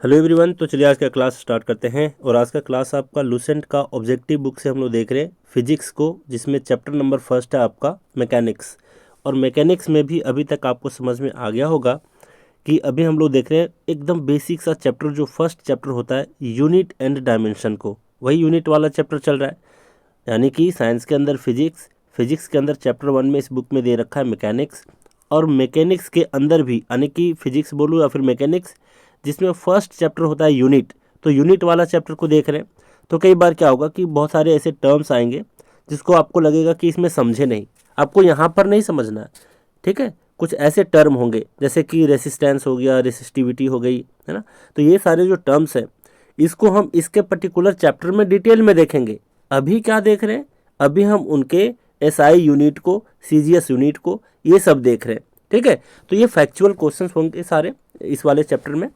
Hello everyone. तो चलिए आज का क्लास स्टार्ट करते हैं। और आज का क्लास आपका लूसेंट का ऑब्जेक्टिव बुक से हम लोग देख रहे हैं फिजिक्स को, जिसमें चैप्टर नंबर फर्स्ट है आपका मैकेनिक्स। और मैकेनिक्स में भी अभी तक आपको समझ में आ गया होगा कि अभी हम लोग देख रहे हैं एकदम बेसिक सा चैप्टर, जो फर्स्ट चैप्टर होता है यूनिट एंड डायमेंशन को, वही यूनिट वाला चैप्टर चल रहा है। यानी कि साइंस के अंदर फिजिक्स, फिजिक्स के अंदर चैप्टर 1 में इस बुक में दे रखा है मैकेनिक्स, और मैकेनिक्स के अंदर भी यानी कि फिजिक्स बोलूँ या फिर मैकेनिक्स, जिसमें फर्स्ट चैप्टर होता है यूनिट, तो यूनिट वाला चैप्टर को देख रहे हैं। तो कई बार क्या होगा कि बहुत सारे ऐसे टर्म्स आएंगे जिसको आपको लगेगा कि इसमें समझे नहीं, आपको यहाँ पर नहीं समझना है, ठीक है। कुछ ऐसे टर्म होंगे जैसे कि रेसिस्टेंस हो गया, रेसिस्टिविटी हो गई, है ना। तो ये सारे जो टर्म्स हैं, इसको हम इसके पर्टिकुलर चैप्टर में डिटेल में देखेंगे। अभी क्या देख रहे हैं, अभी हम उनके एसआई यूनिट को, सीजीएस यूनिट को, ये सब देख रहे हैं, ठीक है। तो ये फैक्चुअल क्वेश्चंस होंगे सारे इस वाले चैप्टर में।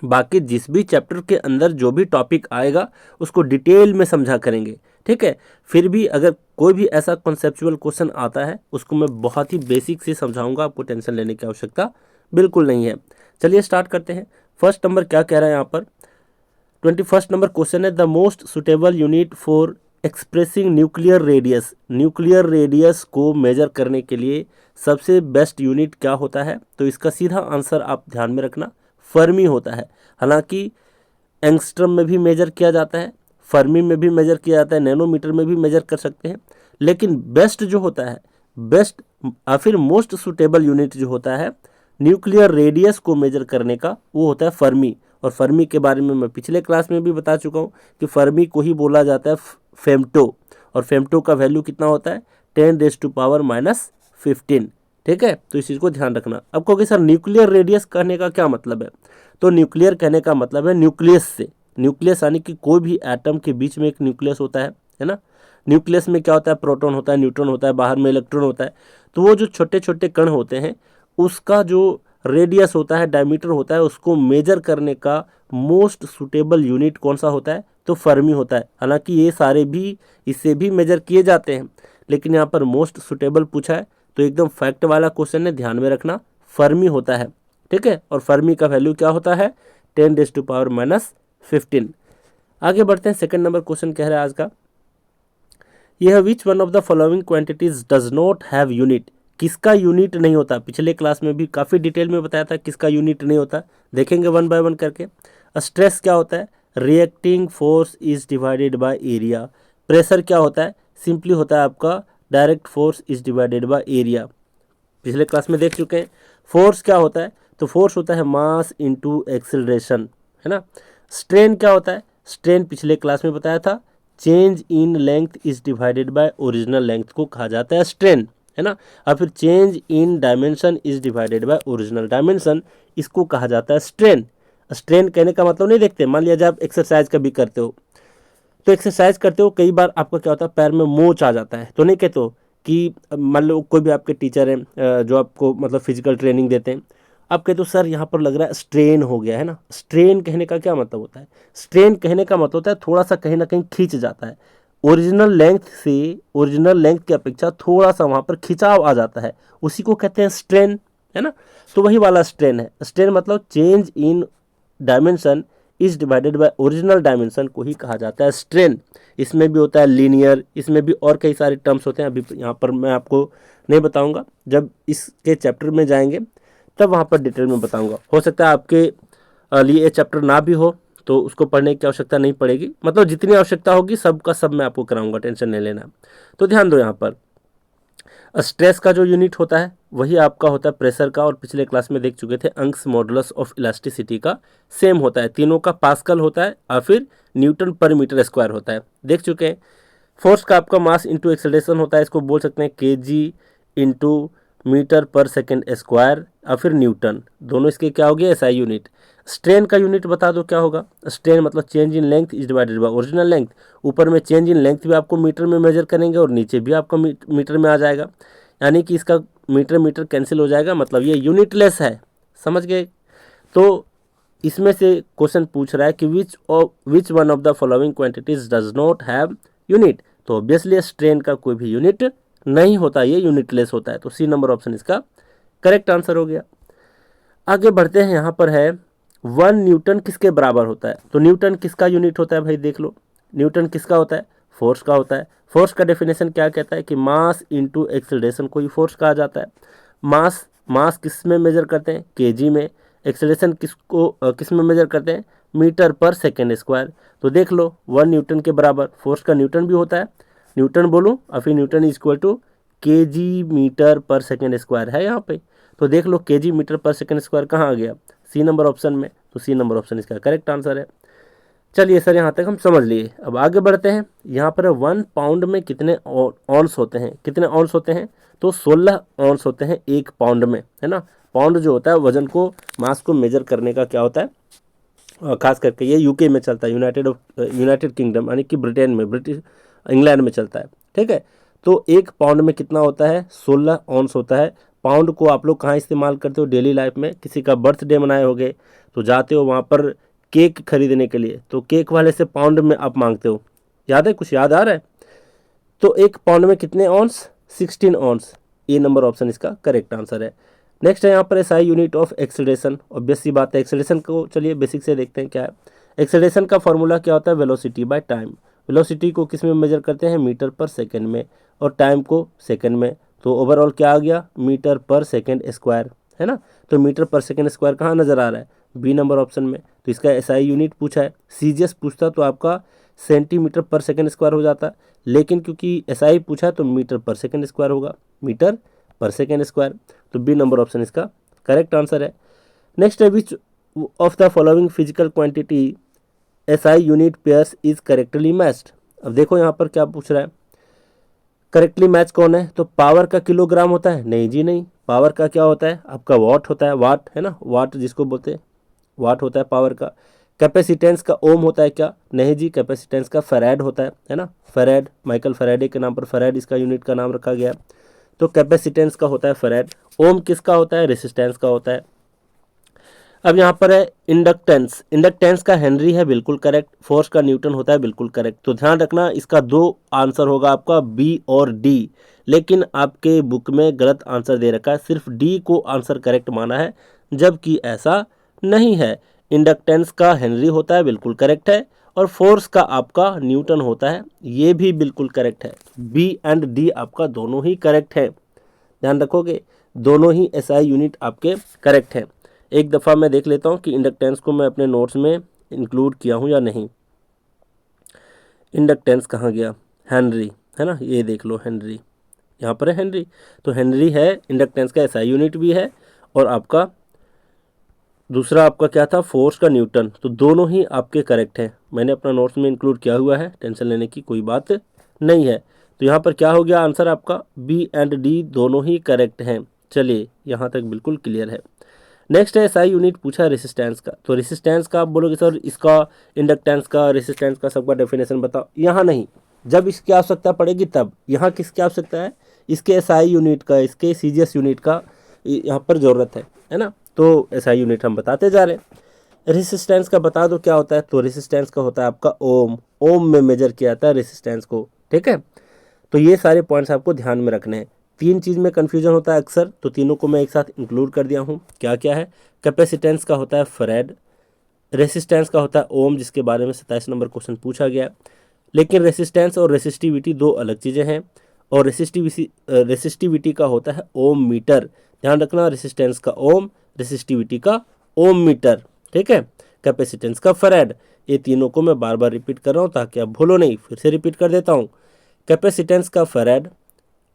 बाकी जिस भी चैप्टर के अंदर जो भी टॉपिक आएगा उसको डिटेल में समझा करेंगे, ठीक है। फिर भी अगर कोई भी ऐसा कॉन्सेप्चुअल क्वेश्चन आता है उसको मैं बहुत ही बेसिक से समझाऊंगा, आपको टेंशन लेने की आवश्यकता बिल्कुल नहीं है। चलिए स्टार्ट करते हैं। फर्स्ट नंबर क्या कह रहा है यहाँ पर, 21 नंबर क्वेश्चन है, the most suitable unit for expressing nuclear radius. Nuclear radius को मेजर करने के लिए सबसे बेस्ट यूनिट क्या होता है? तो इसका सीधा आंसर आप ध्यान में रखना, फर्मी होता है। हालांकि एंगस्ट्रम में भी मेजर किया जाता है, फर्मी में भी मेजर किया जाता है, नैनोमीटर में भी मेजर कर सकते हैं, लेकिन बेस्ट जो होता है, बेस्ट या फिर मोस्ट सुटेबल यूनिट जो होता है न्यूक्लियर रेडियस को मेजर करने का, वो होता है फर्मी। और फर्मी के बारे में मैं पिछले क्लास में भी बता चुका हूँ कि फर्मी को ही बोला जाता है फेम्टो, और फेम्टो का वैल्यू कितना होता है 10⁻⁻15, ठीक है। तो इस चीज़ को ध्यान रखना। अब कहोगे सर न्यूक्लियर रेडियस कहने का क्या मतलब है? तो न्यूक्लियर कहने का मतलब है न्यूक्लियस से, न्यूक्लियस यानी कि कोई भी एटम के बीच में एक न्यूक्लियस होता है ना। न्यूक्लियस में क्या होता है, प्रोटॉन होता है, न्यूट्रॉन होता है, बाहर में इलेक्ट्रॉन होता है। तो वो जो छोटे छोटे कण होते हैं उसका जो रेडियस होता है, डायमीटर होता है, उसको मेजर करने का मोस्ट सुटेबल यूनिट कौन सा होता है? तो फर्मी होता है। हालांकि ये सारे भी इससे भी मेजर किए जाते हैं, लेकिन यहाँ पर मोस्ट सुटेबल पूछा है तो एकदम फैक्ट वाला क्वेश्चन है, ध्यान में रखना, फर्मी होता है, ठीक है। और फर्मी का वैल्यू क्या होता है 10⁻⁻15। आगे बढ़ते हैं। सेकंड नंबर क्वेश्चन कह रहा है आज का, यह which one of the following quantities does not have unit. किसका यूनिट नहीं होता? पिछले क्लास में भी काफ़ी डिटेल में बताया था किसका यूनिट नहीं होता, देखेंगे वन बाय वन करके। स्ट्रेस क्या होता है? Reacting force is divided by area. Pressure क्या होता है? सिंपली होता है आपका direct force is divided by area, पिछले क्लास में देख चुके हैं। फोर्स क्या होता है? तो फोर्स होता है मास इनटू एक्सेलरेशन, है ना। स्ट्रेन क्या होता है? स्ट्रेन पिछले क्लास में बताया था, change in length is divided by original length को कहा जाता है स्ट्रेन, है ना। और फिर change in dimension is divided by original dimension, इसको कहा जाता है स्ट्रेन। स्ट्रेन कहने का मतलब नहीं देखते, मान लिया जब आप एक्सरसाइज कभी करते हो, तो एक्सरसाइज करते हो कई बार आपका क्या होता है पैर में मोच आ जाता है, तो नहीं कहते हो कि मान लो कोई भी आपके टीचर हैं जो आपको मतलब फिजिकल ट्रेनिंग देते हैं, आप कहते हो सर यहाँ पर लग रहा है स्ट्रेन हो गया, है ना। स्ट्रेन कहने का क्या मतलब होता है? स्ट्रेन कहने का मतलब होता है थोड़ा सा कहीं ना कहीं खींच जाता है, ओरिजिनल लेंथ से, ओरिजिनल लेंथ की अपेक्षा थोड़ा सा वहाँ पर खिंचाव आ जाता है, उसी को कहते हैं स्ट्रेन, है ना। तो वही वाला स्ट्रेन है। स्ट्रेन मतलब change in dimension is divided by original dimension को ही कहा जाता है स्ट्रेन। इसमें भी होता है लीनियर, इसमें भी और कई सारे टर्म्स होते हैं, अभी यहाँ पर मैं आपको नहीं बताऊंगा, जब इसके चैप्टर में जाएंगे तब वहाँ पर डिटेल में बताऊंगा। हो सकता है आपके लिए ये चैप्टर ना भी हो तो उसको पढ़ने की आवश्यकता नहीं पड़ेगी, मतलब जितनी आवश्यकता होगी सबका सब मैं आपको कराऊंगा, टेंशन नहीं लेना। तो ध्यान दो, यहाँ पर स्ट्रेस का जो यूनिट होता है वही आपका होता है प्रेशर का, और पिछले क्लास में देख चुके थे अंक्स मॉडुलस ऑफ इलास्टिसिटी का सेम होता है, तीनों का पास्कल होता है और फिर न्यूटन पर मीटर स्क्वायर होता है, देख चुके हैं। फोर्स का आपका मास इंटू एक्सेलरेशन होता है, इसको बोल सकते हैं KG into metre per second square, और फिर न्यूटन, दोनों इसके क्या हो गए एसआई यूनिट। स्ट्रेन का यूनिट बता दो क्या होगा? स्ट्रेन मतलब change in length is divided by original length, ऊपर में चेंज इन लेंथ भी आपको मीटर में मेजर करेंगे और नीचे भी आपका मीटर में आ जाएगा, यानी कि इसका मीटर मीटर कैंसिल हो जाएगा, मतलब ये यूनिटलेस है, समझ गए। तो इसमें से क्वेश्चन पूछ रहा है कि which one of the following quantities does not have unit. तो ऑब्वियसली स्ट्रेन का कोई भी यूनिट नहीं होता, ये यूनिटलेस होता है, तो सी नंबर ऑप्शन इसका करेक्ट आंसर हो गया। आगे बढ़ते हैं। यहाँ पर है 1 न्यूटन किसके बराबर होता है? तो न्यूटन किसका यूनिट होता है भाई? देख लो, न्यूटन किसका होता है? फोर्स का होता है। फोर्स का डेफिनेशन क्या कहता है कि मास इंटू एक्सेलरेशन को ही फोर्स कहा जाता है। मास मास किस में मेजर करते हैं? केजी में। एक्सेलरेशन किस में मेजर करते हैं? Metre per second square. तो देख लो 1 न्यूटन के बराबर फोर्स का न्यूटन भी होता है। न्यूटन बोलूँ और फिर newton is equal to KG metre per second square है यहाँ पे। तो देख लो KG metre per second square कहाँ आ गया? सी नंबर ऑप्शन में। तो सी नंबर ऑप्शन इसका करेक्ट आंसर है। चलिए सर, यहाँ तक हम समझ लिए। अब आगे बढ़ते हैं। यहाँ पर 1 पाउंड में कितने ऑन्स होते हैं? कितने ऑन्स होते हैं? तो 16 ऑन्स होते हैं 1 पाउंड में, है ना। पाउंड जो होता है वजन को, मास को मेजर करने का क्या होता है, खास करके ये यूके में चलता है, यूनाइटेड किंगडम यानी कि ब्रिटेन में, इंग्लैंड में चलता है। ठीक है, तो 1 पाउंड में कितना होता है? 16 ऑन्स होता है। पाउंड को आप लोग कहाँ इस्तेमाल करते हो डेली लाइफ में? किसी का बर्थडे मनाए होगे तो जाते हो वहाँ पर केक खरीदने के लिए, तो केक वाले से पाउंड में आप मांगते हो। याद है? कुछ याद आ रहा है? तो 1 पाउंड में कितने ounce? 16 ounce. A number option इसका करेक्ट आंसर है। नेक्स्ट है यहाँ पर SI unit of acceleration. Obvious सी बात है, एक्सेलरेशन को चलिए बेसिक से देखते हैं क्या है। एक्सेलरेशन का फॉर्मूला क्या होता है? Velocity by time. वेलोसिटी को किस में मेजर करते हैं? मीटर पर सेकेंड में, और टाइम को सेकेंड में। तो ओवरऑल क्या आ गया? मीटर पर सेकेंड स्क्वायर, है ना। तो मीटर पर सेकेंड स्क्वायर कहाँ नजर आ रहा है? बी नंबर ऑप्शन में। तो इसका एसआई यूनिट पूछा है। सीजीएस पूछता तो आपका सेंटीमीटर पर सेकेंड स्क्वायर हो जाता, लेकिन क्योंकि एसआई पूछा तो मीटर पर सेकेंड स्क्वायर होगा, मीटर पर सेकेंड स्क्वायर। तो बी नंबर ऑप्शन इसका करेक्ट आंसर है। नेक्स्ट है which of the following physical quantity SI unit pairs is correctly matched. अब देखो यहाँ पर क्या पूछ रहा है, करेक्टली मैच कौन है? तो पावर का किलोग्राम होता है? नहीं जी नहीं, पावर का क्या होता है? आपका वाट होता है, वाट, है ना, वाट जिसको बोलते हैं, वाट होता है पावर का। कैपेसिटेंस का ओम होता है क्या? नहीं जी, कैपेसिटेंस का फैराड होता है ना। फैराड, माइकल फैराडे के नाम पर फैराड इसका यूनिट का नाम रखा गया। तो कैपेसिटेंस का होता है फैराड। ओम किसका होता है? रेसिस्टेंस का होता है। अब यहाँ पर है इंडक्टेंस। इंडक्टेंस का हेनरी है, बिल्कुल करेक्ट। फोर्स का न्यूटन होता है, बिल्कुल करेक्ट। तो ध्यान रखना, इसका 2 आंसर होगा आपका, बी और डी। लेकिन आपके बुक में गलत आंसर दे रखा है, सिर्फ डी को आंसर करेक्ट माना है, जबकि ऐसा नहीं है। इंडक्टेंस का हेनरी होता है, बिल्कुल करेक्ट है। और फोर्स का आपका न्यूटन होता है, ये भी बिल्कुल करेक्ट है। बी एंड डी आपका दोनों ही करेक्ट है। ध्यान रखोगे, दोनों ही एसआई यूनिट आपके करेक्ट हैं। एक दफ़ा मैं देख लेता हूँ कि इंडक्टेंस को मैं अपने नोट्स में इंक्लूड किया हूँ या नहीं। इंडक्टेंस कहाँ गया? हेनरी, है ना, ये देख लो हेनरी, यहाँ पर है हेनरी। तो हेनरी है इंडक्टेंस का एसआई यूनिट भी है, और आपका दूसरा आपका क्या था? फोर्स का न्यूटन। तो दोनों ही आपके करेक्ट हैं, मैंने अपना नोट्स में इंक्लूड किया हुआ है, टेंशन लेने की कोई बात नहीं है। तो यहाँ पर क्या हो गया आंसर आपका? बी एंड डी दोनों ही करेक्ट हैं। चलिए, यहाँ तक बिल्कुल क्लियर है। नेक्स्ट है एसआई यूनिट पूछा रेसिस्टेंस का। तो रेसिस्टेंस का आप बोलोगे सर इसका, इंडक्टेंस का, रेसिस्टेंस का सबका डेफिनेशन बताओ। यहाँ नहीं, जब इसकी आवश्यकता पड़ेगी तब। यहाँ किसकी आवश्यकता है? इसके एसआई यूनिट का, इसके सीजीएस यूनिट का यहाँ पर ज़रूरत है ना। तो एसआई यूनिट हम बताते जा रहे हैं। रेसिस्टेंस का बता दो क्या होता है? तो रेसिस्टेंस का होता है आपका ओम। ओम में मेजर किया जाता है रेसिस्टेंस को, ठीक है। तो ये सारे पॉइंट्स आपको ध्यान में रखने हैं। 3 चीज़ में कन्फ्यूजन होता है अक्सर, तो तीनों को मैं एक साथ इंक्लूड कर दिया हूँ। क्या क्या है? कैपेसिटेंस का होता है फैराड, रेसिस्टेंस का होता है ओम, जिसके बारे में 27 नंबर क्वेश्चन पूछा गया। लेकिन रेसिस्टेंस और रेसिस्टिविटी 2 अलग चीज़ें हैं, और रेसिस्टिविटी का होता है ओम मीटर। ध्यान रखना, रेसिस्टेंस का ओम, रेसिस्टिविटी का ओम मीटर, ठीक है। कैपेसिटेंस का फैराड। ये तीनों को मैं बार बार रिपीट कर रहा हूँ ताकि आप भूलो नहीं। फिर से रिपीट कर देता हूँ, कैपेसिटेंस का फैराड,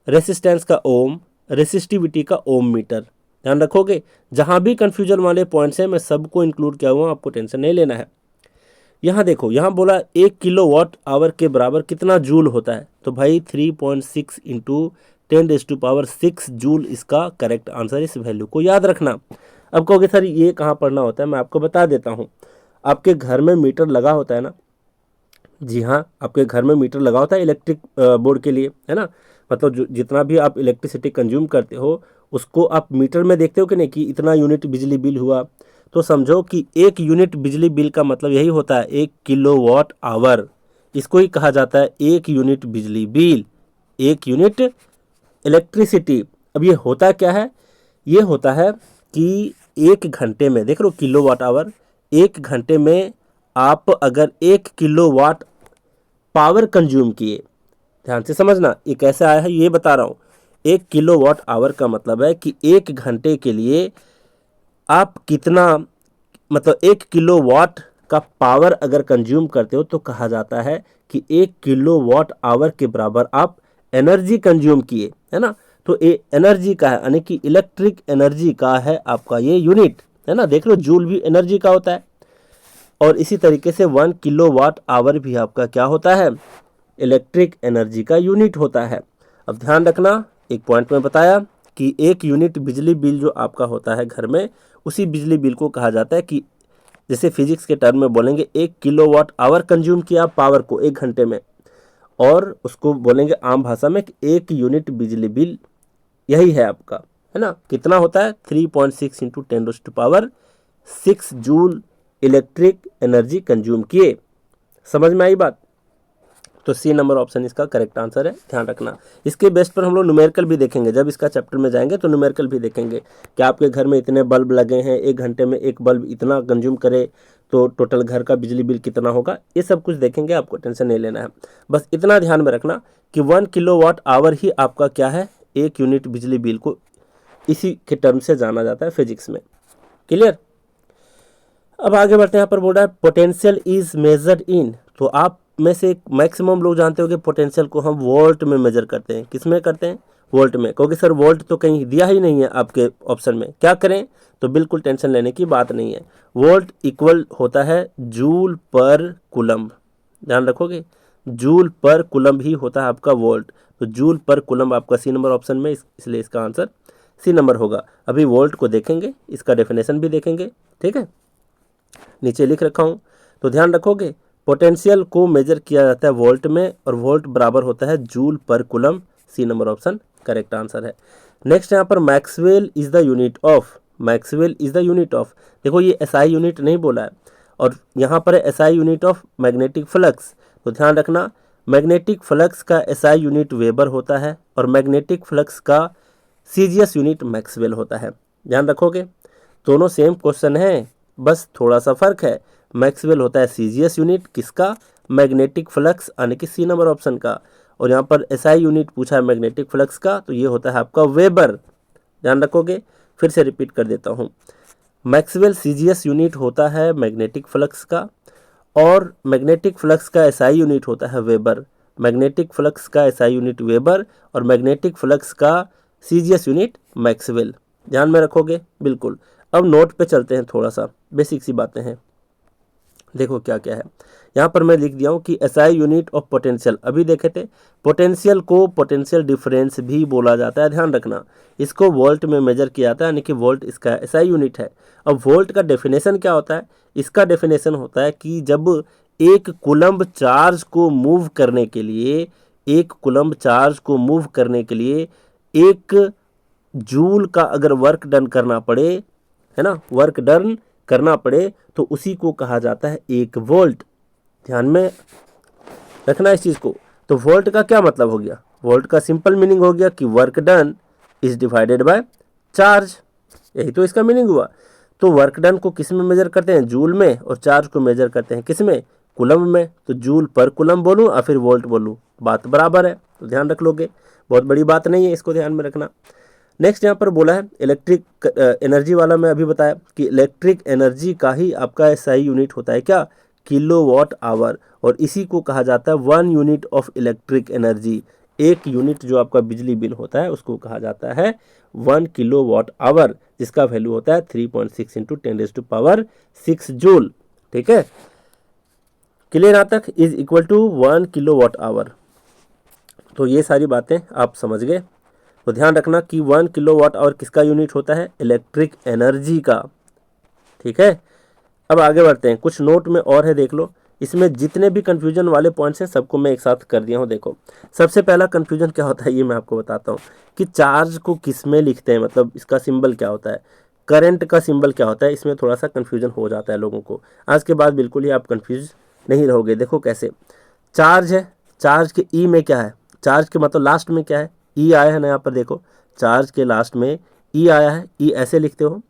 रेसिस्टेंस का ओम, रेसिस्टिविटी का ओम मीटर। ध्यान रखोगे, जहां भी कंफ्यूजन वाले पॉइंट्स हैं मैं सबको इंक्लूड किया हुआ, आपको टेंशन नहीं लेना है। यहाँ देखो, यहाँ बोला 1 किलोवाट आवर के बराबर कितना जूल होता है? तो भाई 3.6 इंटू 10⁻⁶ जूल इसका करेक्ट आंसर। इस वैल्यू को याद रखना। अब कहोगे सर ये कहाँ पढ़ना होता है? मैं आपको बता देता हूँ। आपके घर में मीटर लगा होता है ना? जी हाँ, आपके घर में मीटर लगा होता है इलेक्ट्रिक बोर्ड के लिए, है ना। मतलब जितना भी आप इलेक्ट्रिसिटी कंज्यूम करते हो उसको आप मीटर में देखते हो कि नहीं, कि इतना यूनिट बिजली बिल हुआ। तो समझो कि 1 यूनिट बिजली बिल का मतलब यही होता है 1 किलोवाट आवर। इसको ही कहा जाता है 1 यूनिट बिजली बिल, 1 यूनिट इलेक्ट्रिसिटी। अब ये होता क्या है? ये होता है कि 1 घंटे में, देख लो किलोवाट आवर, 1 घंटे में आप अगर 1 किलोवाट पावर कंज्यूम किए, ध्यान से समझना ये कैसे आया है ये बता रहा हूँ। 1 किलोवाट आवर का मतलब है कि 1 घंटे के लिए आप कितना, मतलब 1 किलोवाट का पावर अगर कंज्यूम करते हो तो कहा जाता है कि 1 किलोवाट आवर के बराबर आप एनर्जी कंज्यूम किए, है ना। तो ये एनर्जी का है, यानी कि इलेक्ट्रिक एनर्जी का है आपका ये यूनिट, है ना। देख लो जूल भी एनर्जी का होता है, और इसी तरीके से 1 किलोवाट आवर भी आपका क्या होता है, इलेक्ट्रिक एनर्जी का यूनिट होता है। अब ध्यान रखना, एक पॉइंट में बताया कि 1 यूनिट बिजली बिल जो आपका होता है घर में, उसी बिजली बिल को कहा जाता है कि जैसे फिजिक्स के टर्म में बोलेंगे 1 किलोवाट आवर कंज्यूम किया पावर को 1 घंटे में, और उसको बोलेंगे आम भाषा में कि 1 यूनिट बिजली बिल यही है आपका, है ना। कितना होता है 3.6 into 10⁻6 joule electric energy consume किए। समझ में आई बात। तो सी नंबर ऑप्शन इसका करेक्ट आंसर है, ध्यान रखना। इसके बेस पर हम लोग न्यूमेरिकल भी देखेंगे, जब इसका चैप्टर में जाएंगे तो न्यूमेरिकल भी देखेंगे कि आपके घर में इतने बल्ब लगे हैं, 1 घंटे में एक बल्ब इतना कंज्यूम करे तो टोटल घर का बिजली बिल कितना होगा, ये सब कुछ देखेंगे, आपको टेंशन नहीं लेना है। बस इतना ध्यान में रखना कि 1 किलोवाट आवर ही आपका क्या है, 1 यूनिट बिजली बिल को इसी के टर्म से जाना जाता है फिजिक्स में। क्लियर। अब आगे बढ़ते हैं। यहाँ पर बोल रहा है पोटेंशियल इज मेजर्ड इन, तो आप में से मैक्सिमम लोग जानते हो कि पोटेंशियल को हम वोल्ट में मेजर करते हैं। किस में करते हैं, वोल्ट में। क्योंकि सर वोल्ट तो कहीं दिया ही नहीं है आपके ऑप्शन में, क्या करें, तो बिल्कुल टेंशन लेने की बात नहीं है। वोल्ट इक्वल होता है जूल पर कुलम्ब, ध्यान रखोगे, जूल पर कुलम्ब ही होता है आपका वोल्ट। तो जूल पर कुलम्ब आपका सी नंबर ऑप्शन में, इसलिए इसका आंसर सी नंबर होगा। अभी वोल्ट को देखेंगे, इसका डेफिनेशन भी देखेंगे, ठीक है, नीचे लिख रखा हूँ, तो ध्यान रखोगे। पोटेंशियल को मेजर किया जाता है वोल्ट में, और वोल्ट बराबर होता है joule per coulomb. C number option correct answer है। नेक्स्ट यहाँ पर Maxwell is the unit of, Maxwell is the unit of, देखो ये एसआई यूनिट नहीं बोला है, और यहाँ पर SI unit of magnetic flux. तो ध्यान रखना, मैग्नेटिक फ्लक्स का एसआई यूनिट वेबर होता है, और मैग्नेटिक फ्लक्स का सीजीएस यूनिट मैक्सवेल होता है। ध्यान रखोगे, दोनों सेम क्वेश्चन है, बस थोड़ा सा फर्क है। मैक्सवेल होता है सीजीएस यूनिट किसका, मैग्नेटिक फ्लक्स, यानी कि सी नंबर ऑप्शन का, और यहाँ पर एसआई यूनिट पूछा है मैग्नेटिक फ्लक्स का, तो ये होता है आपका वेबर। ध्यान रखोगे, फिर से रिपीट कर देता हूँ, मैक्सवेल सीजीएस यूनिट होता है मैग्नेटिक फ्लक्स का, और मैग्नेटिक फ्लक्स का एसआई यूनिट होता है वेबर। मैग्नेटिक फ्लक्स का एसआई यूनिट वेबर, और मैग्नेटिक फ्लक्स का सीजीएस यूनिट मैक्सवेल। ध्यान में रखोगे बिल्कुल। अब नोट पे चलते हैं, थोड़ा सा बेसिक सी बातें हैं, देखो क्या क्या है। यहाँ पर मैं लिख दिया हूँ कि एसआई यूनिट ऑफ पोटेंशियल, अभी देखे थे, पोटेंशियल को पोटेंशियल डिफरेंस भी बोला जाता है, ध्यान रखना। इसको वोल्ट में मेजर किया जाता है, यानी कि वोल्ट इसका एसआई यूनिट है। अब वोल्ट का डेफिनेशन क्या होता है, इसका डेफिनेशन होता है कि जब एक कुलम्ब चार्ज को मूव करने के लिए, एक कुलम्ब चार्ज को मूव करने के लिए 1 जूल का अगर वर्क डन करना पड़े, है ना, वर्क डन करना पड़े, तो उसी को कहा जाता है 1 वोल्ट। ध्यान में रखना इस चीज को। तो वोल्ट का क्या मतलब हो गया, वोल्ट का सिंपल मीनिंग हो गया कि work done is divided by charge, यही तो इसका मीनिंग हुआ। तो वर्क डन को किस में मेजर करते हैं, जूल में, और चार्ज को मेजर करते हैं किस में, कुलम में। तो जूल पर कुलम बोलूँ या फिर वोल्ट बोलूँ, बात बराबर है, तो ध्यान रख लोगे, बहुत बड़ी बात नहीं है, इसको ध्यान में रखना। नेक्स्ट यहाँ पर बोला है इलेक्ट्रिक एनर्जी वाला, मैं अभी बताया कि इलेक्ट्रिक एनर्जी का ही आपका एसआई यूनिट होता है क्या, किलोवाट आवर, और इसी को कहा जाता है 1 unit of electric energy. 1 unit जो आपका बिजली बिल होता है उसको कहा जाता है 1 किलोवाट आवर, जिसका वैल्यू होता है 3.6 इंटू 10⁻6 जूल। ठीक है, क्लियर यहाँ तक, is equal to 1 kilowatt hour. तो ये सारी बातें आप समझ गए। तो ध्यान रखना कि 1 किलोवाट आवर किसका यूनिट होता है, इलेक्ट्रिक एनर्जी का। ठीक है, अब आगे बढ़ते हैं, कुछ नोट में और है, देख लो। इसमें जितने भी कंफ्यूजन वाले पॉइंट्स हैं सबको मैं एक साथ कर दिया हूँ। देखो, सबसे पहला कंफ्यूजन क्या होता है ये मैं आपको बताता हूँ कि चार्ज को किस में लिखते हैं, मतलब इसका सिंबल क्या होता है, करंट का सिंबल क्या होता है, इसमें थोड़ा सा कंफ्यूजन हो जाता है लोगों को। आज के बाद बिल्कुल ही आप कंफ्यूज नहीं रहोगे। देखो कैसे, चार्ज है, चार्ज के ई में क्या है, चार्ज के मतलब लास्ट में क्या है, ई आया है ना, यहाँ पर देखो चार्ज के लास्ट में ई आया है, ई ऐसे लिखते हो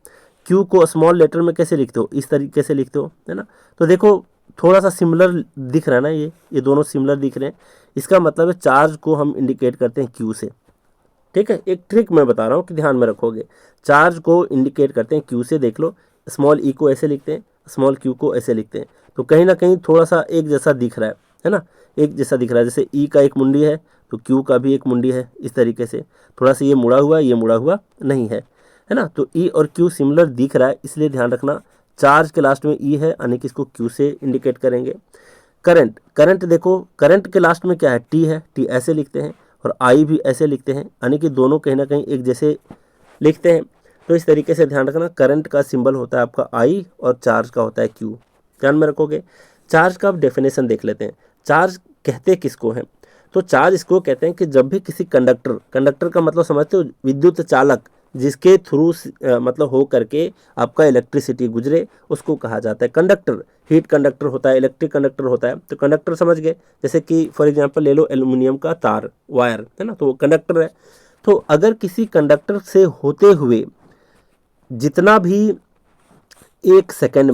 क्यू को स्मॉल लेटर में कैसे लिखते हो, इस तरीके से लिखते हो, है ना। तो देखो थोड़ा सा सिमिलर दिख रहा है ना, ये दोनों सिमिलर दिख रहे हैं। इसका मतलब है चार्ज को हम इंडिकेट करते हैं क्यू से, ठीक है। एक ट्रिक मैं बता रहा हूँ कि ध्यान में रखोगे, चार्ज को इंडिकेट करते हैं क्यू से। देख लो, स्मॉल ई को ऐसे लिखते हैं, स्मॉल क्यू को ऐसे लिखते हैं, तो कहीं ना कहीं थोड़ा सा एक जैसा दिख रहा है ना, एक जैसा दिख रहा है। जैसे ई का एक मुंडी है तो क्यू का भी एक मुंडी है, इस तरीके से थोड़ा सा ये मुड़ा हुआ, ये मुड़ा हुआ नहीं है ना। तो ई और क्यू सिमिलर दिख रहा है, इसलिए ध्यान रखना चार्ज के लास्ट में ई है, यानी कि इसको क्यू से इंडिकेट करेंगे। करंट देखो, करंट के लास्ट में क्या है, टी है, टी ऐसे लिखते हैं, और आई भी ऐसे लिखते हैं, यानी कि दोनों कहीं ना कहीं एक जैसे लिखते हैं। तो इस तरीके से ध्यान रखना, करंट का सिंबल होता है आपका आई और चार्ज का होता है क्यू, ध्यान में रखोगे। चार्ज का अब डेफिनेशन देख लेते हैं। चार्ज कहते किसको हैं, तो चार्ज इसको कहते हैं कि जब भी किसी कंडक्टर का मतलब समझते हो, विद्युत चालक, जिसके थ्रू मतलब हो करके आपका इलेक्ट्रिसिटी गुजरे, उसको कहा जाता है कंडक्टर। हीट कंडक्टर होता है, इलेक्ट्रिक कंडक्टर होता है। तो कंडक्टर समझ गए, जैसे कि फॉर एग्जांपल ले लो एल्युमिनियम का तार, वायर, है ना, तो वो कंडक्टर है। तो अगर किसी कंडक्टर से होते हुए जितना भी एक सेकंड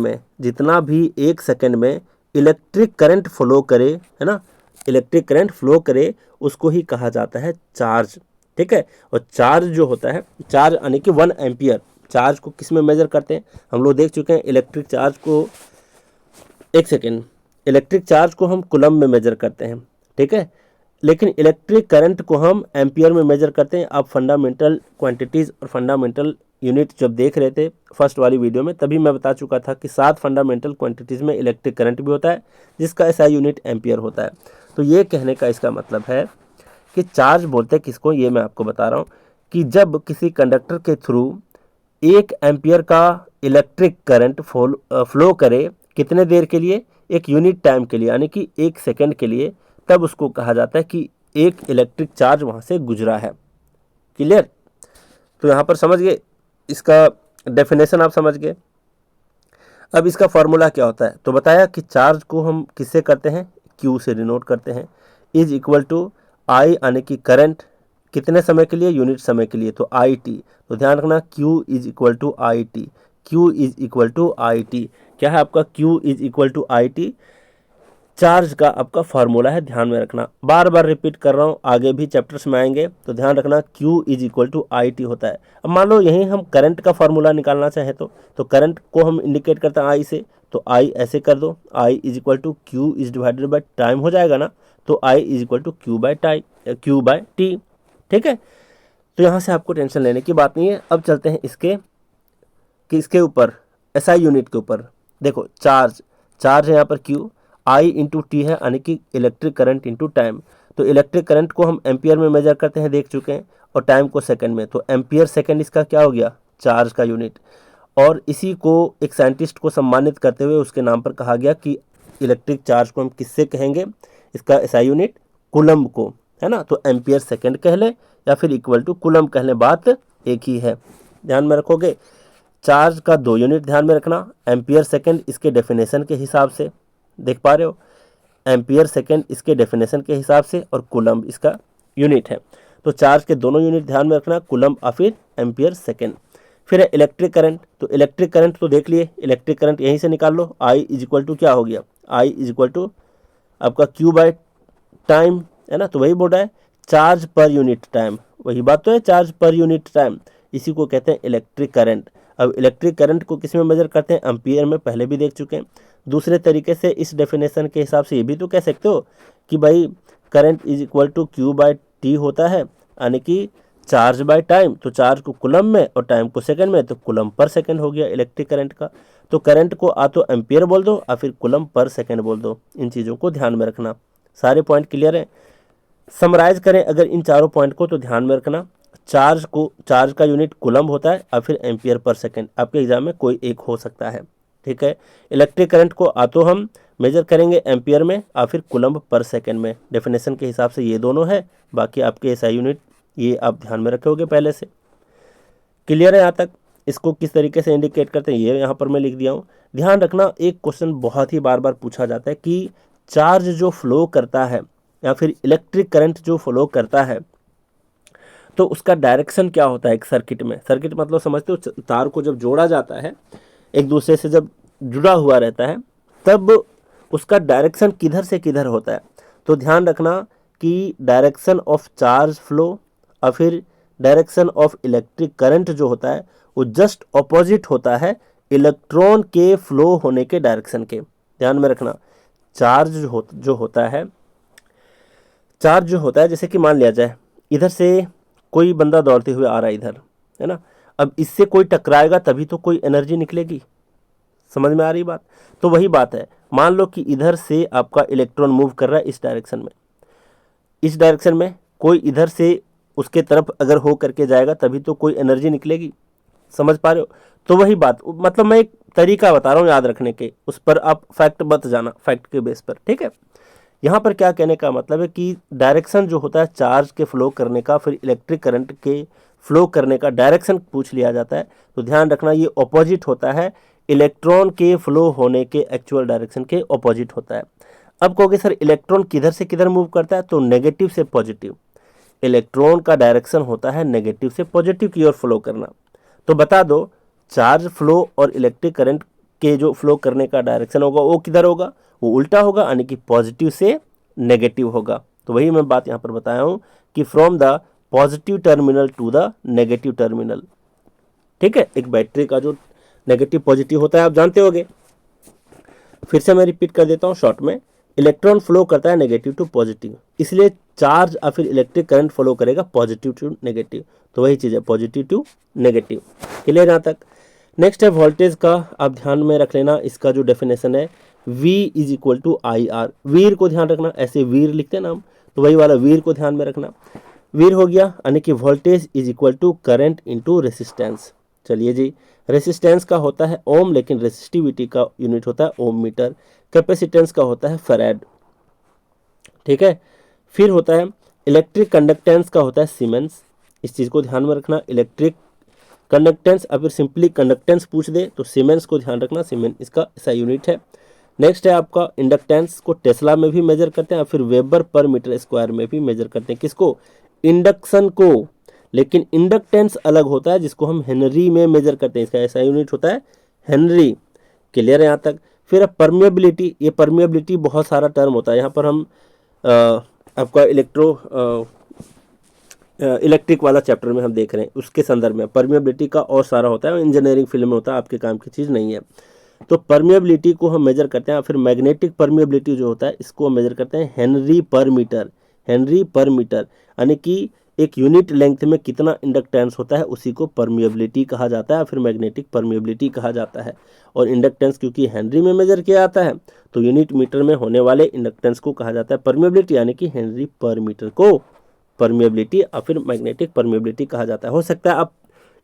में इलेक्ट्रिक करंट फ्लो करे, है ना, इलेक्ट्रिक करंट फ्लो करे, उसको ही कहा जाता है चार्ज, ठीक है। और चार्ज जो होता है, चार्ज यानी कि 1 एम्पियर, चार्ज को किस में मेजर करते हैं, हम लोग देख चुके हैं। इलेक्ट्रिक चार्ज को, एक सेकेंड, इलेक्ट्रिक चार्ज को हम कूलम में मेजर करते हैं, ठीक है, लेकिन इलेक्ट्रिक करंट को हम एम्पियर में मेजर करते हैं। आप फंडामेंटल क्वांटिटीज़ और फंडामेंटल यूनिट जब देख रहे थे फर्स्ट वाली वीडियो में, तभी मैं बता चुका था कि 7 फंडामेंटल क्वांटिटीज़ में इलेक्ट्रिक करंट भी होता है, जिसका SI यूनिट एम्पियर होता है। तो ये कहने का इसका मतलब है कि चार्ज बोलते हैं किसको, ये मैं आपको बता रहा हूँ कि जब किसी कंडक्टर के थ्रू 1 एम्पियर का इलेक्ट्रिक करंट फ्लो करे, कितने देर के लिए, एक यूनिट टाइम के लिए, यानी कि 1 सेकेंड के लिए, तब उसको कहा जाता है कि एक इलेक्ट्रिक चार्ज वहाँ से गुजरा है। क्लियर। तो यहाँ पर समझ गए, इसका डेफिनेशन आप समझ गए। अब इसका फॉर्मूला क्या होता है, तो बताया कि चार्ज को हम किससे करते हैं, क्यू से डिनोट करते हैं, इज इक्वल टू आई, यानी कि करंट कितने समय के लिए, यूनिट समय के लिए, तो आई टी। तो ध्यान रखना Q is equal to I T, Q is equal to I T. क्या है आपका, Q is equal to I T, charge का आपका फार्मूला है, ध्यान में रखना। बार बार रिपीट कर रहा हूँ, आगे भी चैप्टर्स में आएंगे, तो ध्यान रखना Q is equal to I T होता है। अब मान लो यहीं हम करंट का फार्मूला निकालना चाहें तो करंट को हम इंडिकेट करते हैं I से, तो I ऐसे कर दो, I is equal to Q is divided by time हो जाएगा ना, तो I is equal to Q by T, ठीक है। तो यहाँ से आपको टेंशन लेने की बात नहीं है। अब चलते हैं इसके ऊपर, SI यूनिट के ऊपर। देखो चार्ज है यहाँ पर Q, आई इंटू टी है, यानी कि इलेक्ट्रिक करंट इंटू टाइम। तो इलेक्ट्रिक करंट को हम एम्पियर में मेजर करते हैं, देख चुके हैं, और टाइम को सेकंड में। तो एम्पियर सेकंड इसका क्या हो गया, चार्ज का यूनिट। और इसी को एक साइंटिस्ट को सम्मानित करते हुए उसके नाम पर कहा गया कि इलेक्ट्रिक चार्ज को हम किससे कहेंगे, इसका SI यूनिट कूलम्ब को, है ना। तो एम्पियर सेकेंड कह लें या फिर इक्वल टू कूलम्ब कह लें, बात एक ही है, ध्यान में रखोगे। चार्ज का 2 यूनिट ध्यान में रखना, एम्पियर सेकेंड इसके डेफिनेशन के हिसाब से, देख पा रहे हो, एम्पियर सेकेंड इसके डेफिनेशन के हिसाब से, और कूलम्ब इसका यूनिट है। तो चार्ज के दोनों यूनिट ध्यान में रखना, कूलम्ब और फिर एम्पियर सेकेंड। फिर है इलेक्ट्रिक करंट, तो इलेक्ट्रिक करंट तो देख लिए, इलेक्ट्रिक करंट यहीं से निकाल लो, आई इज इक्वल टू क्या हो गया, आई इज इक्वल टू आपका क्यू बाय टाइम, है ना। तो वही बोल रहा है चार्ज पर यूनिट टाइम, वही बात तो है, चार्ज पर यूनिट टाइम, इसी को कहते हैं इलेक्ट्रिक करंट। अब इलेक्ट्रिक करंट को किस में मेजर करते हैं, एम्पियर में, पहले भी देख चुके हैं। दूसरे तरीके से इस डेफिनेशन के हिसाब से ये भी तो कह सकते हो कि भाई current is equal to Q by T होता है, यानी कि चार्ज बाय टाइम। तो चार्ज को कूलम में और टाइम को सेकंड में, तो कूलम पर सेकंड हो गया इलेक्ट्रिक करंट का। तो करंट को आ तो एम्पियर बोल दो या फिर कूलम पर सेकंड बोल दो, इन चीज़ों को ध्यान में रखना। सारे पॉइंट क्लियर है। समराइज करें अगर इन चारों पॉइंट को, तो ध्यान में रखना चार्ज का यूनिट कूलम होता है और फिर एम्पियर पर सेकंड, आपके एग्जाम में कोई एक हो सकता है, ठीक है। इलेक्ट्रिक करंट को आ तो हम मेजर करेंगे एम्पियर में या फिर कूलम्ब पर सेकंड में, डेफिनेशन के हिसाब से ये दोनों है। बाकी आपके SI यूनिट ये आप ध्यान में रखोगे पहले से। क्लियर है यहाँ तक। इसको किस तरीके से इंडिकेट करते हैं ये यहाँ पर मैं लिख दिया हूँ। ध्यान रखना, एक क्वेश्चन बहुत ही बार बार पूछा जाता है कि चार्ज जो फ्लो करता है या फिर इलेक्ट्रिक करंट जो फ्लो करता है, तो उसका डायरेक्शन क्या होता है एक सर्किट में? सर्किट मतलब समझते हो, तार को जब जोड़ा जाता है एक दूसरे से, जब जुड़ा हुआ रहता है, तब उसका डायरेक्शन किधर से किधर होता है। तो ध्यान रखना कि डायरेक्शन ऑफ चार्ज फ्लो और फिर डायरेक्शन ऑफ इलेक्ट्रिक करंट जो होता है वो जस्ट ऑपोजिट होता है इलेक्ट्रॉन के फ्लो होने के डायरेक्शन के। ध्यान में रखना, चार्ज जो होता है, चार्ज जो होता है, जैसे कि मान लिया जाए इधर से कोई बंदा दौड़ते हुए आ रहा है इधर, है ना, अब इससे कोई टकराएगा तभी तो कोई एनर्जी निकलेगी। समझ में आ रही बात? तो वही बात है, मान लो कि इधर से आपका इलेक्ट्रॉन मूव कर रहा है इस डायरेक्शन में, इस डायरेक्शन में कोई इधर से उसके तरफ अगर हो करके जाएगा तभी तो कोई एनर्जी निकलेगी। समझ पा रहे हो? तो वही बात, मतलब मैं एक तरीका बता रहा हूँ याद रखने के, उस पर आप फैक्ट मत जाना, फैक्ट के बेस पर, ठीक है। यहाँ पर क्या कहने का मतलब है कि डायरेक्शन जो होता है चार्ज के फ्लो करने का, फिर इलेक्ट्रिक करंट के फ्लो करने का डायरेक्शन पूछ लिया जाता है, तो ध्यान रखना ये ऑपोजिट होता है इलेक्ट्रॉन के फ्लो होने के एक्चुअल डायरेक्शन के ऑपोजिट होता है। अब कहोगे सर इलेक्ट्रॉन किधर से किधर मूव करता है, तो नेगेटिव से पॉजिटिव। इलेक्ट्रॉन का डायरेक्शन होता है नेगेटिव से पॉजिटिव की ओर फ्लो करना। तो बता दो, चार्ज फ्लो और इलेक्ट्रिक करंट के जो फ्लो करने का डायरेक्शन होगा वो किधर होगा, वो उल्टा होगा, यानी कि पॉजिटिव से नेगेटिव होगा। तो वही मैं बात यहाँ पर बताया हूँ कि from the positive terminal to the negative terminal. ठीक है, एक बैटरी का जो नेगेटिव पॉजिटिव होता है आप जानते होंगे। फिर से मैं रिपीट कर देता हूँ शॉर्ट में, इलेक्ट्रॉन फ्लो करता है नेगेटिव टू पॉजिटिव, इसलिए चार्ज या फिर इलेक्ट्रिक करंट फ्लो करेगा पॉजिटिव टू नेगेटिव। तो वही चीज़ है, पॉजिटिव टू नेगेटिव। क्लियर यहाँ तक? नेक्स्ट है वोल्टेज का, आप ध्यान में रख लेना, इसका जो डेफिनेशन है V is equal to I R. वीर को ध्यान रखना, ऐसे वीर लिखते हैं ना हम, तो वही वाला वीर को ध्यान में रखना। वीर हो गया, यानी कि voltage is equal to current into resistance. चलिए जी, रेसिस्टेंस का होता है ओम, लेकिन रेसिस्टिविटी का यूनिट होता है ओम मीटर। कैपेसिटेंस का होता है फैराड। ठीक है, फिर होता है इलेक्ट्रिक कंडक्टेंस का होता है सीमेंस। इस चीज़ को ध्यान में रखना, इलेक्ट्रिक कंडक्टेंस अगर सिंपली कंडक्टेंस पूछ दे तो सीमेंस को ध्यान रखना, सीमेंस इसका ऐसा यूनिट है। नेक्स्ट है आपका इंडक्टेंस को टेस्ला में भी मेजर करते हैं, फिर वेबर पर मीटर स्क्वायर में भी मेजर करते हैं। किसको? इंडक्शन को। लेकिन इंडक्टेंस अलग होता है जिसको हम हेनरी में मेजर करते हैं, इसका ऐसा यूनिट होता है हेनरी। क्लियर है यहाँ तक? फिर अब परमिएबिलिटी, ये परमिएबिलिटी बहुत सारा टर्म होता है, यहाँ पर हम आपका इलेक्ट्रिक वाला चैप्टर में हम देख रहे हैं, उसके संदर्भ में परमिएबिलिटी का और सारा होता है, इंजीनियरिंग फील्ड में होता है, आपके काम की चीज़ नहीं है। तो परमिएबिलिटी को हम मेजर करते हैं, फिर मैग्नेटिक परमिएबिलिटी जो होता है इसको हम मेजर करते हैं हेनरी पर मीटर। हेनरी पर मीटर यानी कि एक यूनिट लेंथ में कितना इंडक्टेंस होता है उसी को परमिएबिलिटी कहा जाता है, फिर मैग्नेटिक परमिएबिलिटी कहा जाता है। और इंडक्टेंस क्योंकि हेनरी में मेजर किया जाता है तो यूनिट मीटर में होने वाले इंडक्टेंस को कहा जाता है परमिएबिलिटी, यानी कि हेनरी पर मीटर को परमिएबिलिटी और फिर मैग्नेटिक परमिएबिलिटी कहा जाता है। हो सकता है आप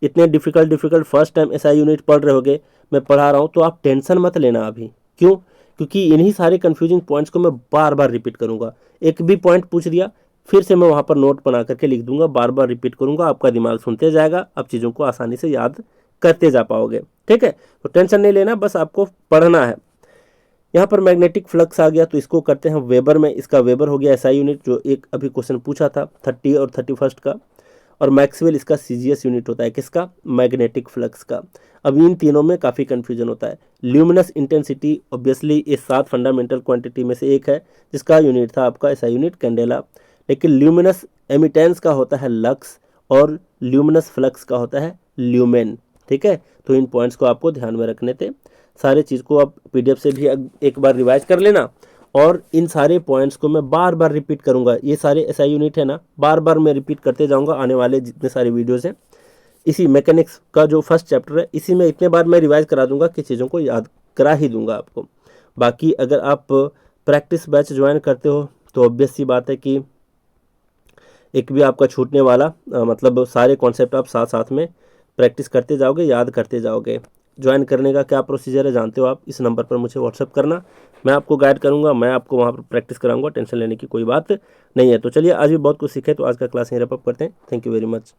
इतने डिफिकल्ट फर्स्ट टाइम ऐसा यूनिट पढ़ रहे होगे, मैं पढ़ा रहा हूँ, तो आप टेंशन मत लेना अभी। क्यों? क्योंकि इन्हीं सारे कंफ्यूजिंग पॉइंट्स को मैं बार बार रिपीट करूंगा। एक भी पॉइंट पूछ दिया फिर से मैं वहाँ पर नोट बना करके लिख दूंगा, बार बार रिपीट करूंगा, आपका दिमाग सुनते जाएगा, आप चीज़ों को आसानी से याद करते जा पाओगे। ठीक है, तो टेंशन नहीं लेना, बस आपको पढ़ना है। यहाँ पर मैग्नेटिक फ्लक्स आ गया तो इसको करते हैं वेबर में, इसका वेबर हो गया एसआई यूनिट, जो एक अभी क्वेश्चन पूछा था 30 और 31 का। और मैक्सवेल इसका सीजीएस यूनिट होता है, किसका? मैग्नेटिक फ्लक्स का। अब इन तीनों में काफ़ी कन्फ्यूजन होता है। ल्यूमिनस इंटेंसिटी ऑब्वियसली इस 7 फंडामेंटल क्वांटिटी में से एक है, जिसका यूनिट था आपका एसआई यूनिट कैंडेला। लेकिन ल्यूमिनस एमिटेंस का होता है लक्स और ल्यूमिनस फ्लक्स का होता है ल्यूमेन। ठीक है, तो इन पॉइंट्स को आपको ध्यान में रखने थे। सारे चीज़ को आप पीडीएफ से भी एक बार रिवाइज कर लेना, और इन सारे पॉइंट्स को मैं बार बार रिपीट करूंगा। ये सारे एसआई यूनिट है ना, बार बार मैं रिपीट करते जाऊंगा आने वाले जितने सारे वीडियोस हैं। इसी मैकेनिक्स का जो फर्स्ट चैप्टर है इसी में इतने बार मैं रिवाइज करा दूंगा कि चीज़ों को याद करा ही दूंगा आपको। बाकी अगर आप प्रैक्टिस बैच ज्वाइन करते हो तो ऑब्वियस सी बात है कि एक भी आपका छूटने वाला मतलब सारे कॉन्सेप्ट आप साथ साथ में प्रैक्टिस करते जाओगे, याद करते जाओगे। ज्वाइन करने का क्या प्रोसीजर है जानते हो आप, इस नंबर पर मुझे व्हाट्सअप करना, मैं आपको गाइड करूंगा, मैं आपको वहाँ पर प्रैक्टिस कराऊंगा, टेंशन लेने की कोई बात नहीं है। तो चलिए, आज भी बहुत कुछ सीखे, तो आज का क्लास यहीं रैप अप करते हैं। Thank you very much.